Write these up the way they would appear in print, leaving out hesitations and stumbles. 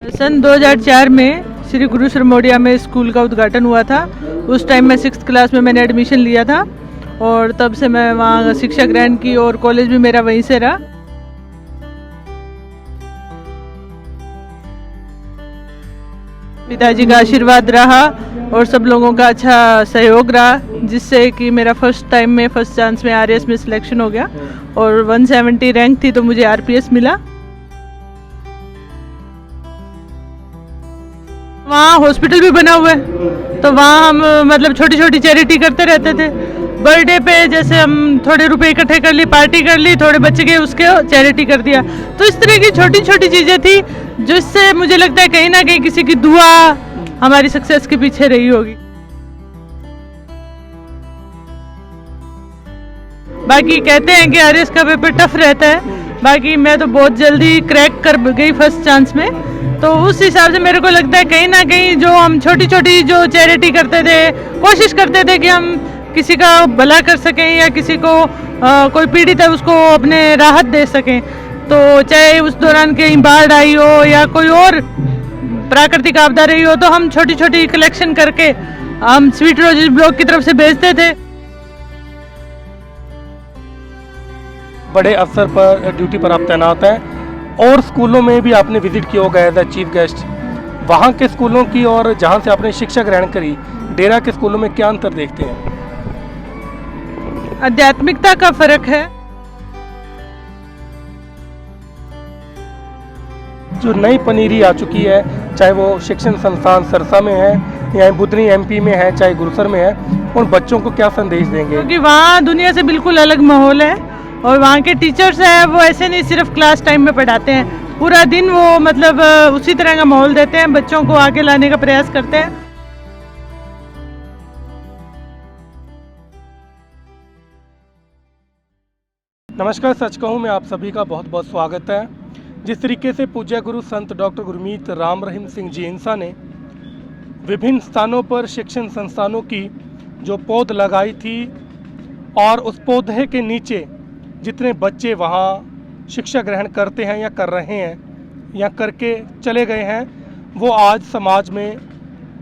सन 2004 में श्री गुरु श्रमोडिया में स्कूल का उद्घाटन हुआ था। उस टाइम मैं 6th क्लास में मैंने एडमिशन लिया था और तब से मैं वहाँ शिक्षा ग्रहण की और कॉलेज भी मेरा वहीं से रहा। पिताजी का आशीर्वाद रहा और सब लोगों का अच्छा सहयोग रहा, जिससे कि मेरा फर्स्ट टाइम में फर्स्ट चांस में आरएएस में सिलेक्शन हो गया और 170 रैंक थी तो मुझे आरपीएस मिला। वहाँ हॉस्पिटल भी बना हुआ है तो वहाँ हम मतलब छोटी छोटी चैरिटी करते रहते थे। बर्थडे पे जैसे हम थोड़े रुपए इकट्ठे कर ली, पार्टी कर ली, थोड़े बच्चे के उसके चैरिटी कर दिया। तो इस तरह की छोटी छोटी चीज़ें थी जिससे मुझे लगता है कहीं ना कहीं किसी की दुआ हमारी सक्सेस के पीछे रही होगी। बाकी कहते हैं कि आरएएस का पेपर टफ रहता है, बाकी मैं तो बहुत जल्दी क्रैक कर गई फर्स्ट चांस में। तो उस हिसाब से मेरे को लगता है कहीं ना कहीं जो हम छोटी छोटी जो चैरिटी करते थे, कोशिश करते थे कि हम किसी का भला कर सकें या किसी को कोई पीड़ित है उसको अपने राहत दे सकें। तो चाहे उस दौरान कहीं बाढ़ आई हो या कोई और प्राकृतिक आपदा रही हो तो हम छोटी छोटी कलेक्शन करके हम स्वीट रोजेज ब्लॉक की तरफ से भेजते थे। बड़े अवसर पर ड्यूटी पर आप तैनात हैं और स्कूलों में भी आपने विजिट किया होगा एज अ चीफ गेस्ट। वहाँ के स्कूलों की और जहाँ से आपने शिक्षा ग्रहण करी, डेरा के स्कूलों में क्या अंतर देखते हैं? आध्यात्मिकता का फर्क है। जो नई पनीरी आ चुकी है, चाहे वो शिक्षण संस्थान सरसा में है या बुधनी एमपी में है, चाहे गुरुसर में है, उन बच्चों को क्या संदेश देंगे? क्योंकि वहाँ दुनिया से बिल्कुल अलग माहौल है और वहाँ के टीचर्स हैं वो ऐसे नहीं सिर्फ क्लास टाइम में पढ़ाते हैं, पूरा दिन वो मतलब उसी तरह का माहौल देते हैं, बच्चों को आगे लाने का प्रयास करते हैं। नमस्कार, सच कहूँ मैं आप सभी का बहुत बहुत स्वागत है। जिस तरीके से पूज्य गुरु संत डॉक्टर गुरमीत राम रहीम सिंह जी इंसा ने विभिन्न स्थानों पर शिक्षण संस्थानों की जो पौध लगाई थी और उस पौधे के नीचे जितने बच्चे वहाँ शिक्षा ग्रहण करते हैं या कर रहे हैं या करके चले गए हैं, वो आज समाज में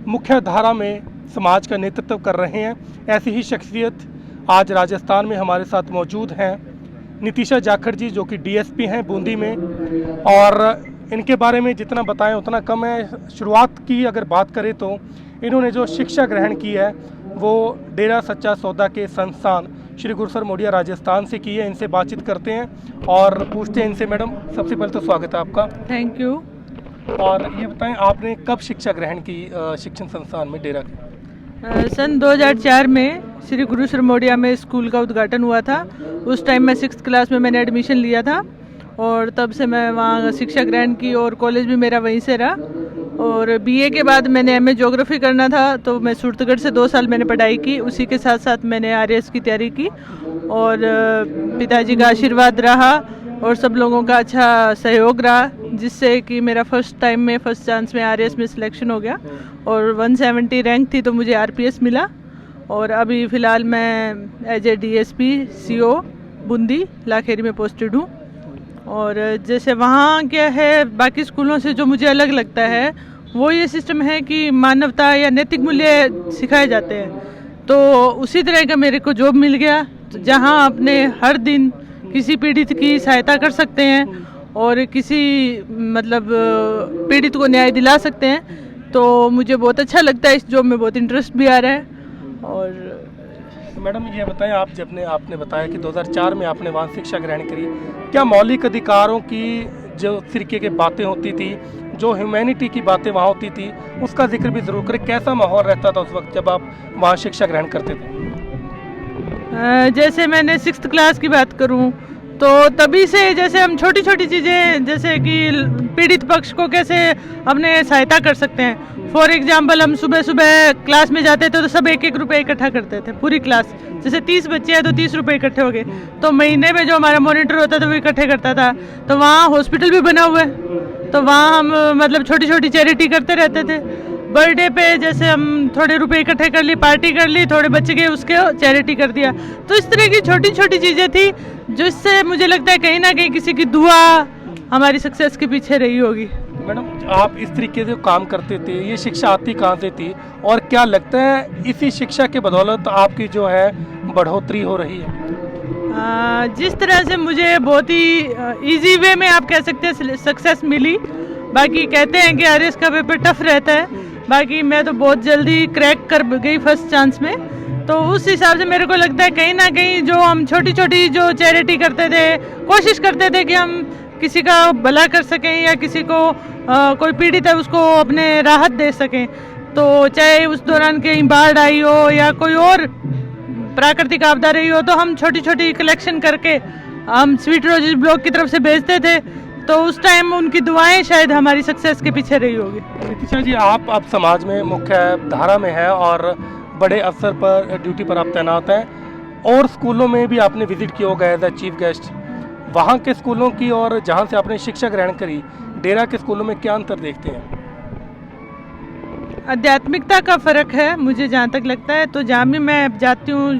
मुख्य धारा में समाज का नेतृत्व कर रहे हैं। ऐसी ही शख्सियत आज राजस्थान में हमारे साथ मौजूद हैं। नितिशा जाखड़ जी जो कि डीएसपी हैं बूंदी में, और इनके बारे में जितना बताएं उतना कम है। शुरुआत की अगर बात करें तो इन्होंने जो शिक्षा ग्रहण की है वो डेरा सच्चा सौदा के संस्थान श्री गुरु श्रमोडिया राजस्थान से की है। इनसे बातचीत करते हैं और पूछते हैं इनसे। मैडम, सबसे पहले तो स्वागत है आपका। Thank you. और ये बताएं आपने कब शिक्षा ग्रहण की शिक्षण संस्थान में डेरा के? सन 2004 में श्री गुरु श्रमोडिया में स्कूल का उद्घाटन हुआ था। उस टाइम मैं 6th क्लास में मैंने एडमिशन लिया था और तब से मैं वहाँ शिक्षा ग्रहण की और कॉलेज भी मेरा वहीं से रहा। और बीए के बाद मैंने एमए ज्योग्राफी करना था तो मैं सूरतगढ़ से 2 साल मैंने पढ़ाई की। उसी के साथ साथ मैंने आरएएस की तैयारी की और पिताजी का आशीर्वाद रहा और सब लोगों का अच्छा सहयोग रहा, जिससे कि मेरा फर्स्ट टाइम में फर्स्ट चांस में आरएएस में सिलेक्शन हो गया और 170 रैंक थी तो मुझे आरपीएस मिला। और अभी फ़िलहाल मैं as a DSP CO Bundi Lakheri में पोस्टेड हूँ। और जैसे वहाँ क्या है बाकी स्कूलों से जो मुझे अलग लगता है वो ये सिस्टम है कि मानवता या नैतिक मूल्य सिखाए जाते हैं। तो उसी तरह का मेरे को जॉब मिल गया जहाँ अपने हर दिन किसी पीड़ित की सहायता कर सकते हैं और किसी मतलब पीड़ित को न्याय दिला सकते हैं। तो मुझे बहुत अच्छा लगता है, इस जॉब में बहुत इंटरेस्ट भी आ रहा है। और मैडम ये बताएं, आप जब आपने बताया कि 2004 में आपने वहाँ शिक्षा ग्रहण करी, क्या मौलिक अधिकारों की जो तरीके की बातें होती थी, जो ह्यूमैनिटी की बातें वहाँ होती थी, उसका जिक्र भी ज़रूर करें। कैसा माहौल रहता था उस वक्त जब आप वहाँ शिक्षा ग्रहण करते थे? जैसे मैंने 6th क्लास की बात करूं तो तभी से जैसे हम छोटी छोटी चीज़ें जैसे कि पीड़ित पक्ष को कैसे अपने सहायता कर सकते हैं। फॉर एग्जांपल हम सुबह सुबह क्लास में जाते थे तो सब 1-1 रुपये इकट्ठा करते थे, पूरी क्लास। जैसे 30 बच्चे हैं तो 30 रुपये इकट्ठे हो गए, तो महीने में जो हमारा मॉनिटर होता था वो इकट्ठे करता था। तो वहाँ हॉस्पिटल भी बना हुआ है तो वहाँ हम मतलब छोटी छोटी चैरिटी करते रहते थे। बर्थडे पे जैसे हम थोड़े रुपए इकट्ठे कर ली, पार्टी कर ली, थोड़े बच्चे के उसके चैरिटी कर दिया। तो इस तरह की छोटी छोटी चीज़ें थी जिससे मुझे लगता है कहीं ना कहीं किसी की दुआ हमारी सक्सेस के पीछे रही होगी। मैडम आप इस तरीके से काम करते थे, ये शिक्षा आती कहाँ से थी और क्या लगता है इसी शिक्षा के बदौलत आपकी जो है बढ़ोतरी हो रही है? जिस तरह से मुझे बहुत ही इजी वे में आप कह सकते हैं सक्सेस मिली, बाकी कहते हैं कि आरएस का पेपर टफ रहता है, बाकी मैं तो बहुत जल्दी क्रैक कर गई फर्स्ट चांस में। तो उस हिसाब से मेरे को लगता है कहीं ना कहीं जो हम छोटी छोटी जो चैरिटी करते थे, कोशिश करते थे कि हम किसी का भला कर सकें या किसी को कोई पीड़ित है उसको अपने राहत दे सकें, तो चाहे उस दौरान कहीं बाढ़ आई हो या कोई और प्राकृतिक आपदा रही हो, तो हम छोटी छोटी कलेक्शन करके हम स्वीट रोजेस ब्लॉक की तरफ से भेजते थे। तो उस टाइम उनकी दुआएं शायद हमारी सक्सेस के पीछे रही होगी। नितिशा जी, आप अब समाज में मुख्य धारा में है और बड़े अवसर पर ड्यूटी पर आप तैनात हैं और स्कूलों में भी आपने विजिट किया होगा एज अ चीफ गेस्ट। वहाँ के स्कूलों की और जहाँ से आपने शिक्षा ग्रहण करी, डेरा के स्कूलों में क्या अंतर देखते हैं? आध्यात्मिकता का फ़र्क है मुझे जहाँ तक लगता है। तो जहाँ भी मैं जाती हूँ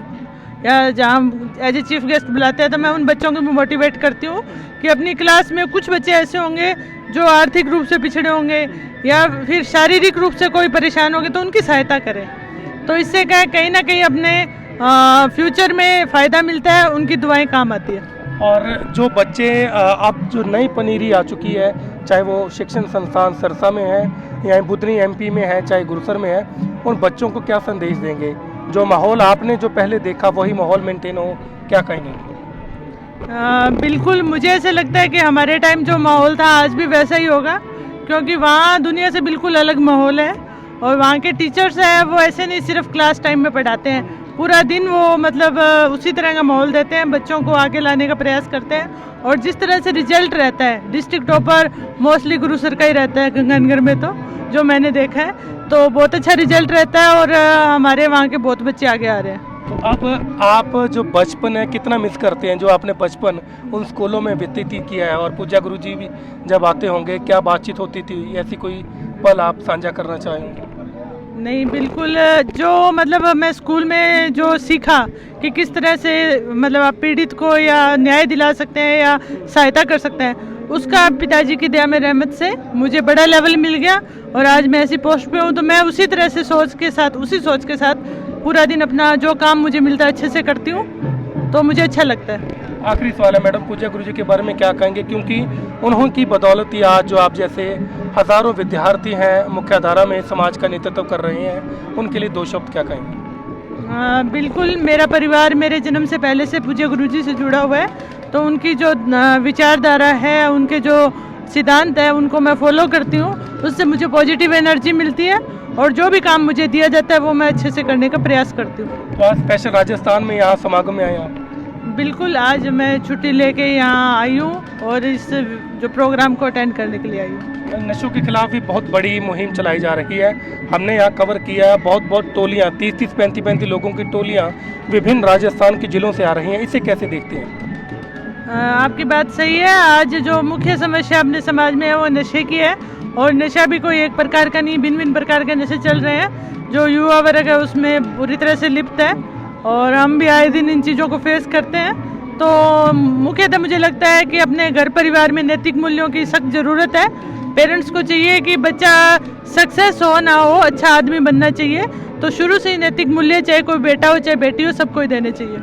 या जहाँ एज ए चीफ गेस्ट बुलाते हैं तो मैं उन बच्चों को भी मोटिवेट करती हूँ कि अपनी क्लास में कुछ बच्चे ऐसे होंगे जो आर्थिक रूप से पिछड़े होंगे या फिर शारीरिक रूप से कोई परेशान होंगे, तो उनकी सहायता करें। तो इससे क्या है, कहीं ना कहीं अपने फ्यूचर में फ़ायदा मिलता है, उनकी दुआएं काम आती है। और जो बच्चे अब जो नई पनीरी आ चुकी है, चाहे वो शिक्षण संस्थान सरसा में है या बुधनी एमपी में है, चाहे गुरुसर में है, उन बच्चों को क्या संदेश देंगे? जो माहौल आपने जो पहले देखा वही माहौल मेंटेन हो, क्या कहेंगे? बिल्कुल, मुझे ऐसा लगता है कि हमारे टाइम जो माहौल था आज भी वैसा ही होगा, क्योंकि वहाँ दुनिया से बिल्कुल अलग माहौल है और वहाँ के टीचर्स हैं वो ऐसे नहीं सिर्फ क्लास टाइम में पढ़ाते हैं, पूरा दिन वो मतलब उसी तरह का माहौल देते हैं, बच्चों को आगे लाने का प्रयास करते हैं। और जिस तरह से रिजल्ट रहता है, डिस्ट्रिक्ट टॉपर मोस्टली गुरुसर का ही रहता है गंगानगर में, तो जो मैंने देखा है तो बहुत अच्छा रिजल्ट रहता है और हमारे वहाँ के बहुत बच्चे आगे आ रहे हैं। तो अब आप जो बचपन है कितना मिस करते हैं, जो आपने बचपन उन स्कूलों में व्यतीत किया है? और पूजा गुरुजी भी जब आते होंगे, क्या बातचीत होती थी? ऐसी कोई पल आप साझा करना चाहेंगे? नहीं, बिल्कुल, जो मतलब मैं स्कूल में जो सीखा कि किस तरह से मतलब आप पीड़ित को या न्याय दिला सकते हैं या सहायता कर सकते हैं, उसका पिताजी की दया में रहमत से मुझे बड़ा लेवल मिल गया और आज मैं ऐसी पोस्ट पे हूँ। तो मैं उसी तरह से उसी सोच के साथ पूरा दिन अपना जो काम मुझे मिलता है अच्छे से करती हूँ, तो मुझे अच्छा लगता है। आखिरी सवाल है मैडम, पूजा गुरुजी के बारे में क्या कहेंगे? क्योंकि उन्हों की बदौलत ही आज जो आप जैसे हज़ारों विद्यार्थी हैं मुख्य धारा में समाज का नेतृत्व कर रहे हैं, उनके लिए 2 शब्द क्या कहेंगे? बिल्कुल, मेरा परिवार मेरे जन्म से पहले से पूज्य गुरुजी से जुड़ा हुआ है, तो उनकी जो विचारधारा है, उनके जो सिद्धांत है, उनको मैं फॉलो करती हूँ, उससे मुझे पॉजिटिव एनर्जी मिलती है और जो भी काम मुझे दिया जाता है वो मैं अच्छे से करने का प्रयास करती हूँ। तो आज स्पेशल राजस्थान में यहाँ समागम में आए आप? बिल्कुल, आज मैं छुट्टी लेके यहाँ आई हूँ और इस जो प्रोग्राम को अटेंड करने के लिए आई हूँ। नशों के खिलाफ भी बहुत बड़ी मुहिम चलाई जा रही है, हमने यहाँ कवर किया है। बहुत टोलियाँ, 30-30, 35-35 लोगों की टोलियाँ विभिन्न राजस्थान के जिलों से आ रही हैं, इसे कैसे देखते हैं? आपकी बात सही है। आज जो मुख्य समस्या अपने समाज में है वो नशे की है और नशा भी कोई एक प्रकार का नहीं, भिन्न भिन्न प्रकार के नशे चल रहे हैं। जो युवा वर्ग है उसमें पूरी तरह से लिप्त है और हम भी आए दिन इन चीज़ों को फेस करते हैं। तो मुख्यतः मुझे लगता है कि अपने घर परिवार में नैतिक मूल्यों की सख्त ज़रूरत है। पेरेंट्स को चाहिए कि बच्चा सक्सेस हो ना हो, अच्छा आदमी बनना चाहिए, तो शुरू से ही नैतिक मूल्य, चाहे कोई बेटा हो चाहे बेटी हो, सबको ही देने चाहिए।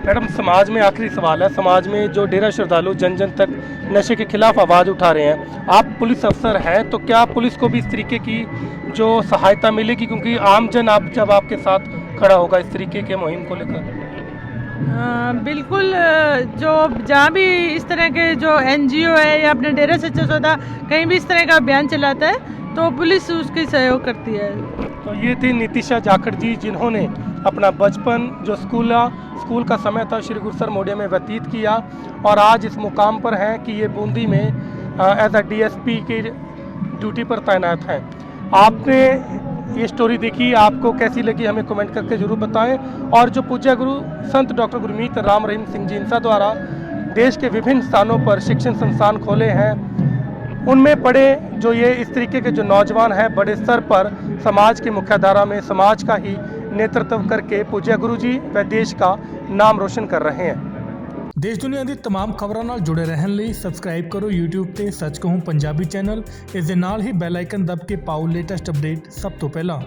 मैडम, समाज में आखिरी सवाल है, समाज में जो डेरा श्रद्धालु जन जन तक नशे के खिलाफ आवाज़ उठा रहे हैं, आप पुलिस अफसर हैं, तो क्या पुलिस को भी इस तरीके की जो सहायता मिलेगी? क्योंकि आम जन जब आपके साथ खड़ा होगा इस तरीके के मुहिम को लेकर। बिल्कुल, जो जहाँ भी इस तरह के जो NGO है या अपने डेरा सच्चा सौदा कहीं भी इस तरह का अभियान चलाता है तो पुलिस उसकी सहयोग करती है। तो ये थी नितिशा जाखड़ जी, जिन्होंने अपना बचपन जो स्कूल का समय था श्री गुरुसर मोडिया में व्यतीत किया और आज इस मुकाम पर हैं कि ये बूंदी में एज अ DSP की ड्यूटी पर तैनात हैं। आपने ये स्टोरी देखी, आपको कैसी लगी हमें कमेंट करके ज़रूर बताएं। और जो पूज्य गुरु संत डॉक्टर गुरमीत राम रहीम सिंह जींसा द्वारा देश के विभिन्न स्थानों पर शिक्षण संस्थान खोले हैं, उनमें बड़े जो ये इस तरीके के जो नौजवान हैं बड़े स्तर पर समाज की मुख्यधारा में समाज का ही नेतृत्व करके पूज्य गुरु जी व देश का नाम रोशन कर रहे हैं। ਦੇਸ਼ ਦੁਨੀਆ ਦੀ तमाम ਖਬਰਾਂ ਨਾਲ ਜੁੜੇ ਰਹਿਣ ਲਈ ਸਬਸਕ੍ਰਾਈਬ ਕਰੋ YouTube ਤੇ ਸੱਚ ਕਹੂੰ ਪੰਜਾਬੀ ਚੈਨਲ। ਇਸ ਦੇ ਨਾਲ ਹੀ ਬੈਲ ਆਈਕਨ ਦਬ ਕੇ ਪਾਓ ਲੇਟੈਸਟ ਅਪਡੇਟ ਸਭ ਤੋਂ ਪਹਿਲਾਂ।